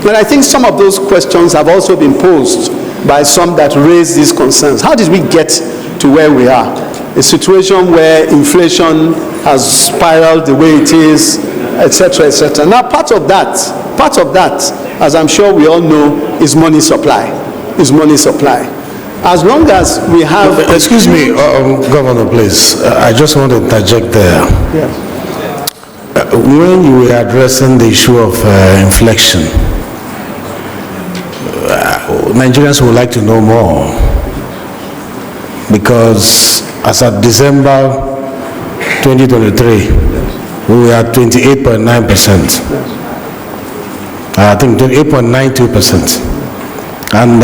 But I think some of those questions have also been posed by some that raise these concerns. How did we get to where we are? A situation where inflation has spiraled the way it is, etc., etc. Now, part of that, as I'm sure we all know, is money supply. As long as we have... Excuse me, Governor, please. I just want to interject there. Yes. When you were addressing the issue of inflation, Nigerians would like to know more, because as of December 2023, we were at 28.9%. I think 28.92%. And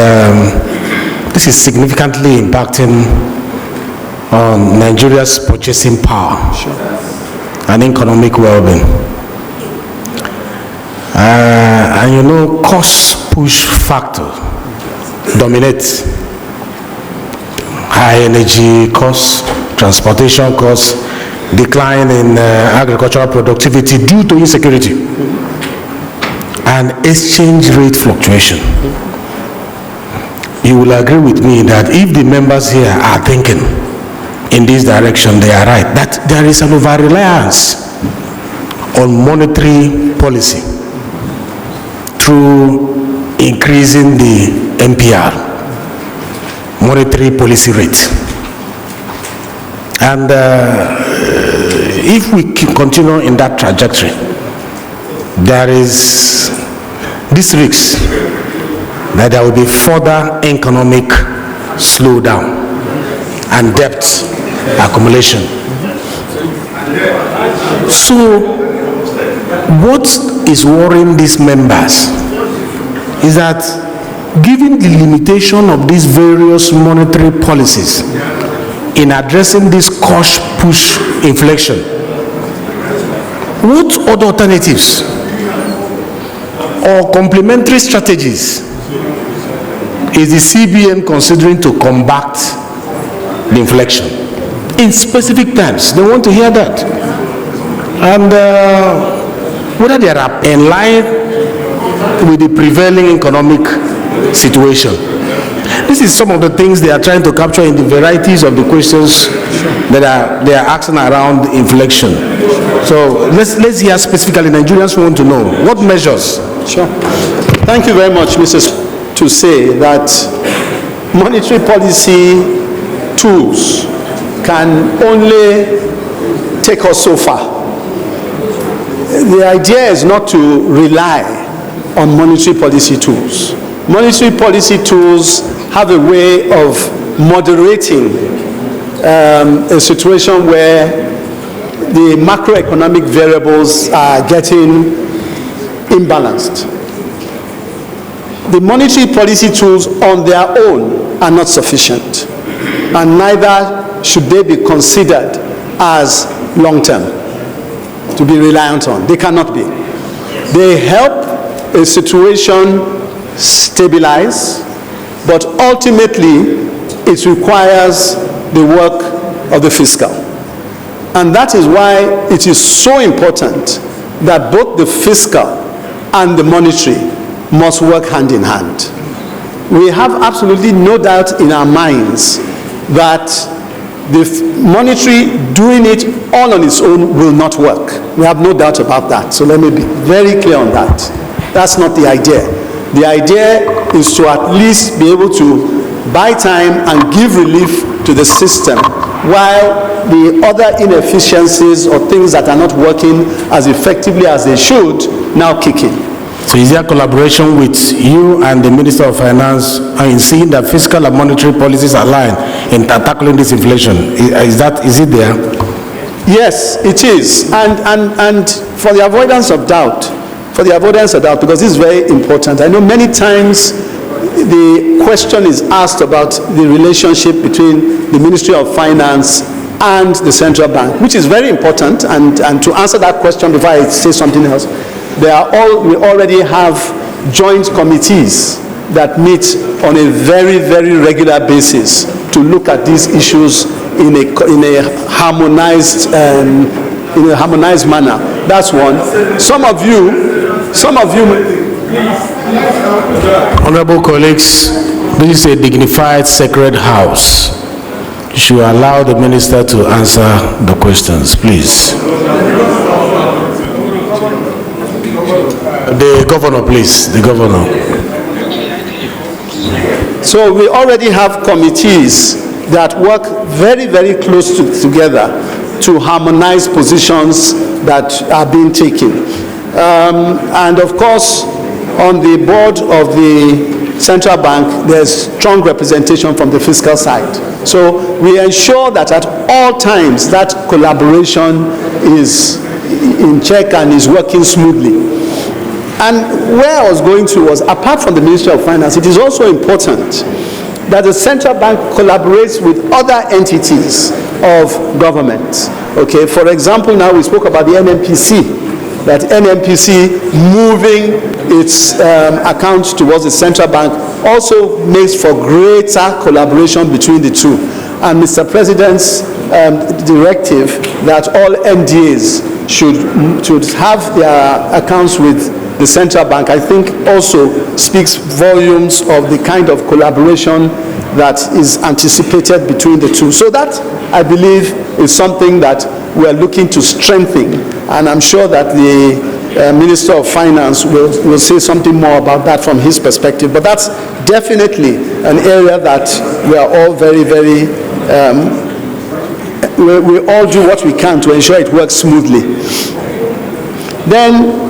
this is significantly impacting on Nigeria's purchasing power and economic well-being. And you know, cost push factor dominates. High energy costs, transportation costs, decline in agricultural productivity due to insecurity, and exchange rate fluctuation. You will agree with me that if the members here are thinking in this direction, they are right, that there is an over-reliance on monetary policy through increasing the MPR, monetary policy rate. And if we continue in that trajectory, there is this risk that there will be further economic slowdown and debt accumulation. So what is worrying these members is that, given the limitation of these various monetary policies in addressing this cost push inflation, what other alternatives or complementary strategies is the CBN considering to combat the inflation? In specific terms, they want to hear that. And whether they are in line with the prevailing economic situation. This is some of the things they are trying to capture in the varieties of the questions that they are asking around inflation. So let's hear specifically. Nigerians want to know what measures. Sure. Thank you very much, Mrs. To say that monetary policy tools can only take us so far. The idea is not to rely on monetary policy tools. Monetary policy tools have a way of moderating a situation where the macroeconomic variables are getting imbalanced. The monetary policy tools on their own are not sufficient, and neither should they be considered as long-term to be reliant on. They cannot be. They help a situation stabilize, but ultimately it requires the work of the fiscal. And that is why it is so important that both the fiscal and the monetary must work hand in hand. We have absolutely no doubt in our minds that the monetary doing it all on its own will not work. We have no doubt about that. So let me be very clear on that. That's not the idea. The idea is to at least be able to buy time and give relief to the system while the other inefficiencies or things that are not working as effectively as they should now kick in. So is there collaboration with you and the Minister of Finance in seeing that fiscal and monetary policies align in tackling this inflation? Is it there? Yes, it is. And for the avoidance of doubt, because this is very important, I know many times the question is asked about the relationship between the Ministry of Finance and the central bank, which is very important. And to answer that question before I say something else, we already have joint committees that meet on a very, very regular basis to look at these issues in a harmonized manner. That's one. Some of you Honorable colleagues, this is a dignified, sacred house. You should allow the minister to answer the questions, please. The governor, please. The governor. So we already have committees that work very, very close together to harmonize positions that are being taken. And of course, on the board of the central bank, there's strong representation from the fiscal side. So we ensure that at all times that collaboration is in check and is working smoothly. And where I was going to was, apart from the Ministry of Finance, it is also important that the central bank collaborates with other entities of government. Okay, for example, now we spoke about the NNPC, that NNPC moving its accounts towards the central bank also makes for greater collaboration between the two. And Mr. President's directive that all MDAs should have their accounts with the central bank, I think also speaks volumes of the kind of collaboration that is anticipated between the two. So that, I believe, is something that we are looking to strengthen, and I'm sure that the Minister of Finance will say something more about that from his perspective. But that's definitely an area that we are all very, very, we all do what we can to ensure it works smoothly. Then,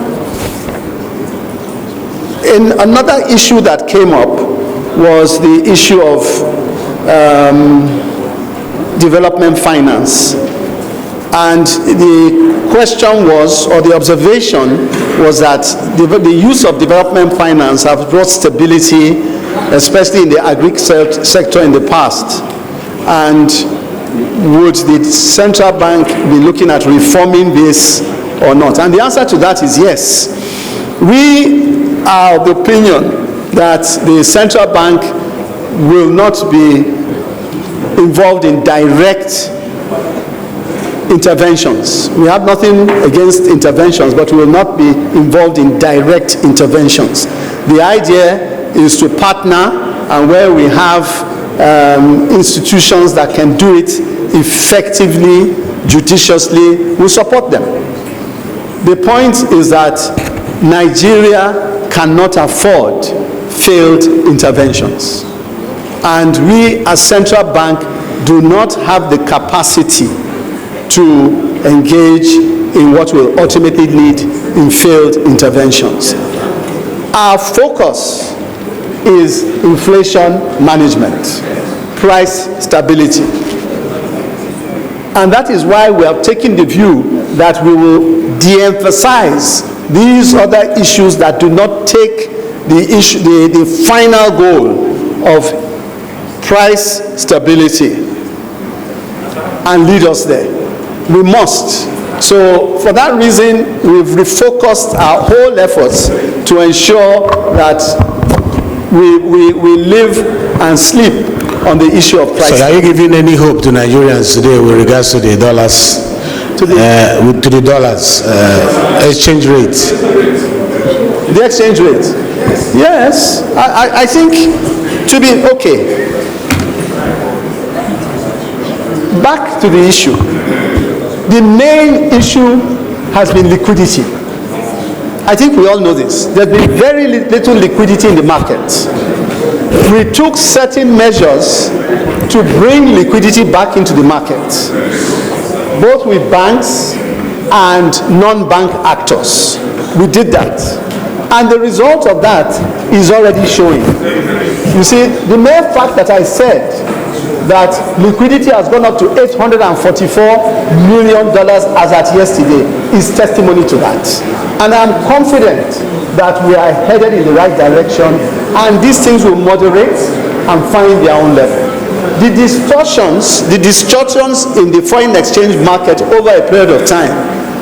in another issue that came up was the issue of development finance. And the question was, or the observation was, that the use of development finance have brought stability, especially in the agri sector in the past. And would the central bank be looking at reforming this or not? And the answer to that is yes. We are of the opinion that the central bank will not be involved in direct interventions. We have nothing against interventions, but we will not be involved in direct interventions. The idea is to partner, and where we have institutions that can do it effectively, judiciously, we support them. The point is that Nigeria cannot afford failed interventions. And we as central bank do not have the capacity to engage in what will ultimately lead in failed interventions. Our focus is inflation management, price stability. And that is why we have taken the view that we will de-emphasize these other issues that do not take the final goal of price stability and lead us there. We must. So for that reason, we've refocused our whole efforts to ensure that we live and sleep on the issue of price. So are you giving any hope to Nigerians today with regards to the dollars, to the dollars exchange rate? The exchange rate? Yes. I think to be okay. Back to the issue. The main issue has been liquidity. I think we all know this. There's been very little liquidity in the market. We took certain measures to bring liquidity back into the market, both with banks and non-bank actors. We did that. And the result of that is already showing. You see, the mere fact that I said that liquidity has gone up to $844 million as at yesterday is testimony to that. And I'm confident that we are headed in the right direction, and these things will moderate and find their own level. The distortions in the foreign exchange market over a period of time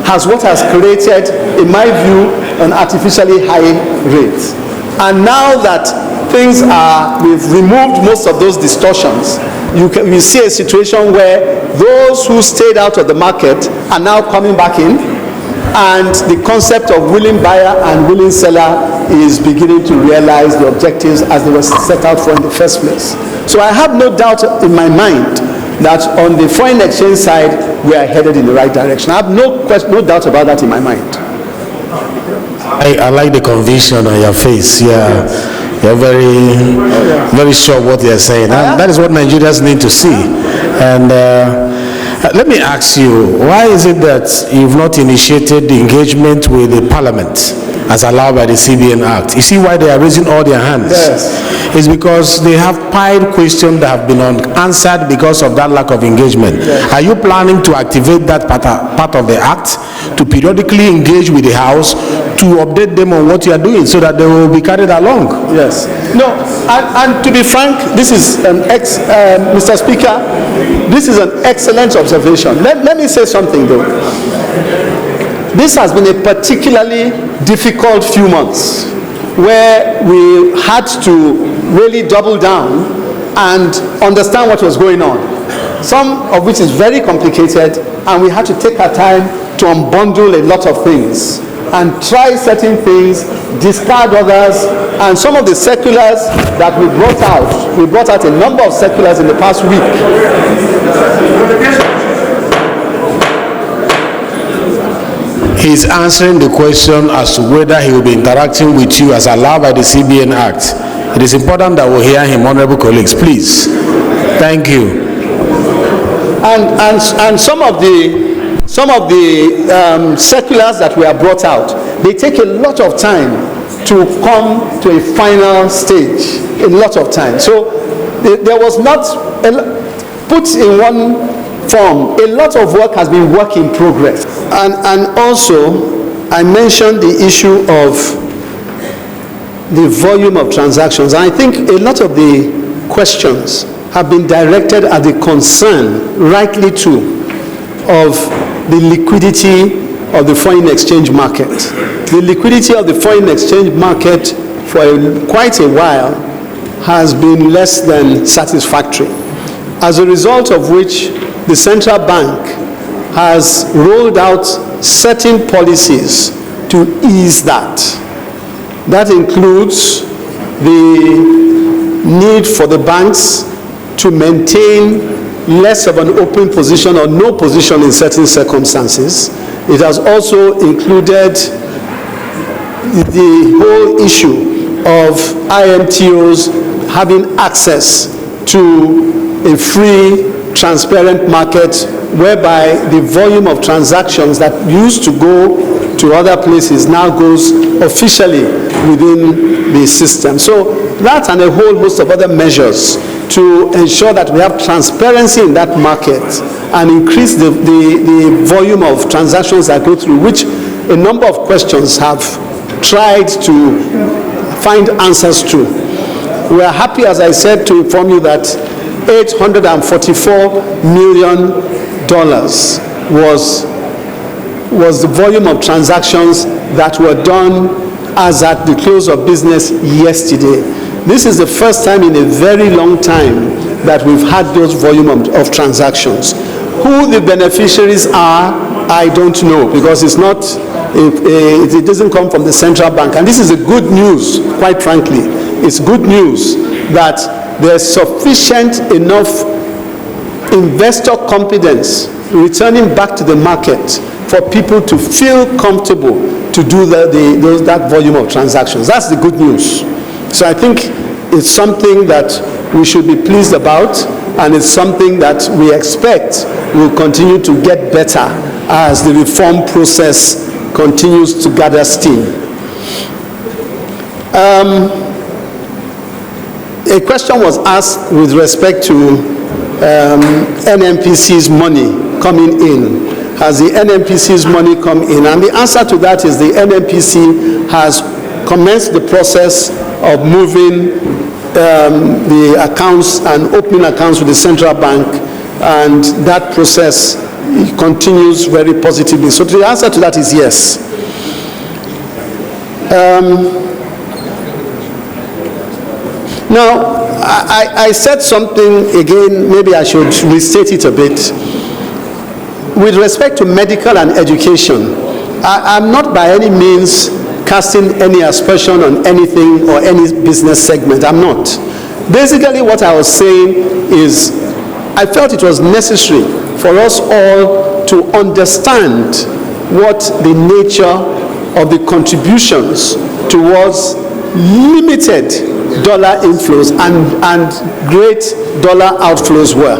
has created, in my view, an artificially high rate. And now that we've removed most of those distortions, we see a situation where those who stayed out of the market are now coming back in, and the concept of willing buyer and willing seller is beginning to realize the objectives as they were set out for in the first place. So I have no doubt in my mind that on the foreign exchange side, we are headed in the right direction. I have no doubt about that in my mind. I like the conviction on your face. Yeah, you're very sure of what you're saying. That is what Nigerians need to see. And let me ask you, why is it that you've not initiated the engagement with the Parliament as allowed by the CBN Act? You see why they are raising all their hands? Yes. It's because they have piled questions that have been unanswered because of that lack of engagement. Yes. Are you planning to activate that part of the Act to periodically engage with the House to update them on what you are doing so that they will be carried along? Yes. No, and to be frank, this is Mr. Speaker, this is an excellent observation. Let me say something though. This has been a particularly difficult few months where we had to really double down and understand what was going on, some of which is very complicated, and we had to take our time to unbundle a lot of things and try certain things, discard others, and some of the circulars that we brought out a number of circulars in the past week. He's answering the question as to whether he will be interacting with you as allowed by the CBN Act. It is important that we hear him, honorable colleagues, please. Thank you. And some of the circulars that we have brought out, they take a lot of time to come to a final stage, a lot of time. So there was not put in one form. A lot of work has been work in progress. And also, I mentioned the issue of the volume of transactions. I think a lot of the questions have been directed at the concern, rightly too, of the liquidity of the foreign exchange market. The liquidity of the foreign exchange market for quite a while has been less than satisfactory, as a result of which the central bank has rolled out certain policies to ease that. That includes the need for the banks to maintain less of an open position or no position in certain circumstances. It has also included the whole issue of IMTOs having access to a free, transparent market whereby the volume of transactions that used to go to other places now goes officially within the system. So that and a whole host of other measures to ensure that we have transparency in that market and increase the volume of transactions that go through, which a number of questions have tried to find answers to. We are happy, as I said, to inform you that $844 million was the volume of transactions that were done as at the close of business yesterday. This is the first time in a very long time that we've had those volume of transactions. Who the beneficiaries are, I don't know, because it's not, it doesn't come from the central bank. And this is a good news, quite frankly. It's good news that there's sufficient enough investor confidence returning back to the market for people to feel comfortable to do that volume of transactions. That's the good news. So I think it's something that we should be pleased about, and it's something that we expect will continue to get better as the reform process continues to gather steam. A question was asked with respect to NNPC's money coming in. Has the NNPC's money come in? And the answer to that is the NNPC has commenced the process of moving the accounts and opening accounts with the central bank, and that process continues very positively. So the answer to that is yes. Now, I said something again, maybe I should restate it a bit. With respect to medical and education, I'm not by any means casting any aspersion on anything or any business segment. I'm not. Basically, what I was saying is I felt it was necessary for us all to understand what the nature of the contributions towards limited dollar inflows and great dollar outflows were.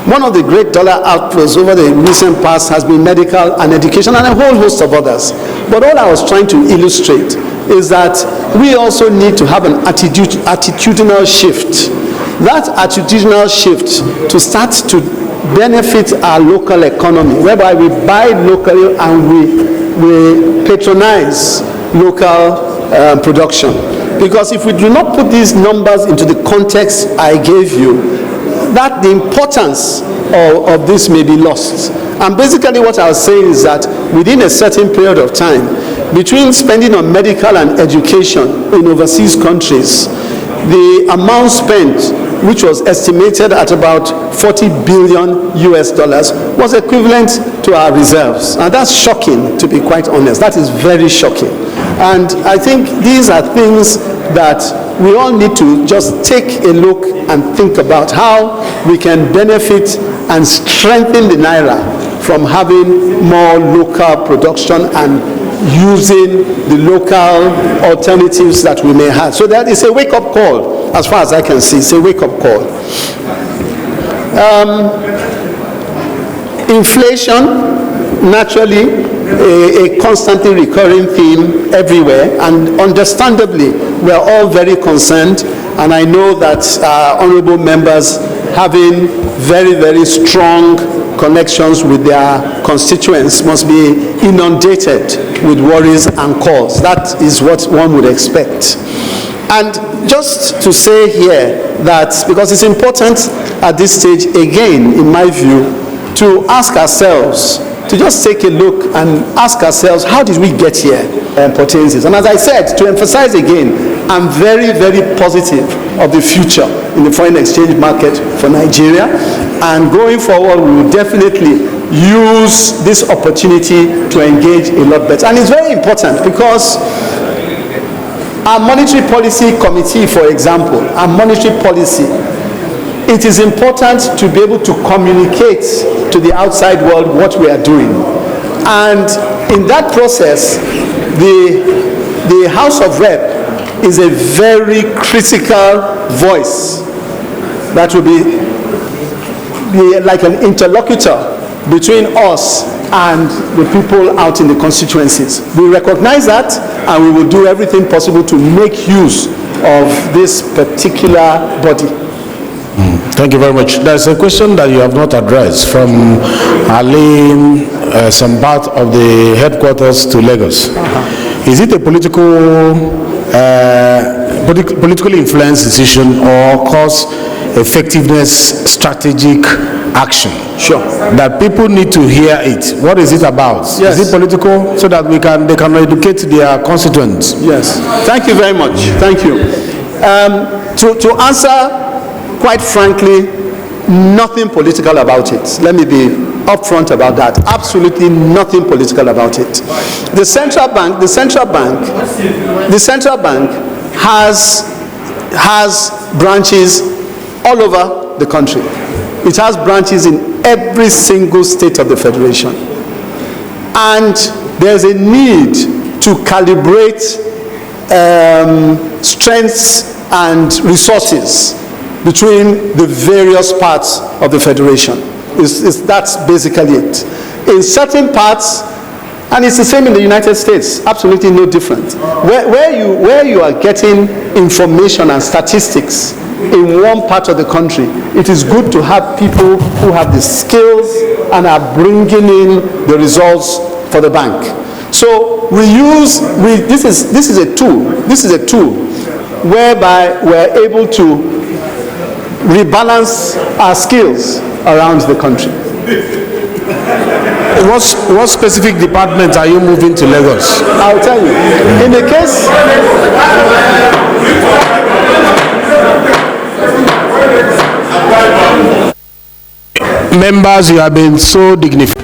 One of the great dollar outflows over the recent past has been medical and education and a whole host of others. But all I was trying to illustrate is that we also need to have an attitudinal shift. That attitudinal shift to start to benefit our local economy, whereby we buy locally and we patronize local production. Because if we do not put these numbers into the context I gave you, that the importance of this may be lost. And basically what I was saying is that within a certain period of time, between spending on medical and education in overseas countries, the amount spent, which was estimated at about $40 billion US, was equivalent to our reserves. And that's shocking, to be quite honest. That is very shocking. And I think these are things that we all need to just take a look and think about how we can benefit and strengthen the Naira from having more local production and using the local alternatives that we may have. So that is a wake-up call, as far as I can see. It's a wake-up call. Inflation, naturally, a constantly recurring theme everywhere, and understandably, we're all very concerned, and I know that honorable members having very, very strong connections with their constituents must be inundated with worries and calls. That is what one would expect. And just to say here that, because it's important at this stage, again, in my view, to ask ourselves, to just take a look and ask ourselves, how did we get here? Pertains this. And as I said, to emphasize again, I'm very, very positive of the future in the foreign exchange market for Nigeria. And going forward, we will definitely use this opportunity to engage a lot better. And it's very important because our monetary policy committee, for example, our monetary policy, it is important to be able to communicate to the outside world what we are doing. And in that process, the House of Rep is a very critical voice that will be like an interlocutor between us and the people out in the constituencies. We recognize that, and we will do everything possible to make use of this particular body. Thank you very much. There's a question that you have not addressed from Aline, some part of the headquarters to Lagos. Is it a politically influenced decision or cost effectiveness strategic action? Sure. That people need to hear it. What is it about? Yes. Is it political so that they can educate their constituents? Yes. Thank you very much. Thank you. To answer, quite frankly, nothing political about it. Let me be upfront about that. Absolutely nothing political about it. The central bank has branches all over the country. It has branches in every single state of the federation. And there's a need to calibrate strengths and resources between the various parts of the federation. That's basically it. In certain parts, and it's the same in the United States, absolutely no different. Where you are getting information and statistics in one part of the country, it is good to have people who have the skills and are bringing in the results for the bank. So this is a tool whereby we're able to rebalance our skills around the country. What specific department are you moving to Lagos? I'll tell you. In the case, members, you have been so dignified.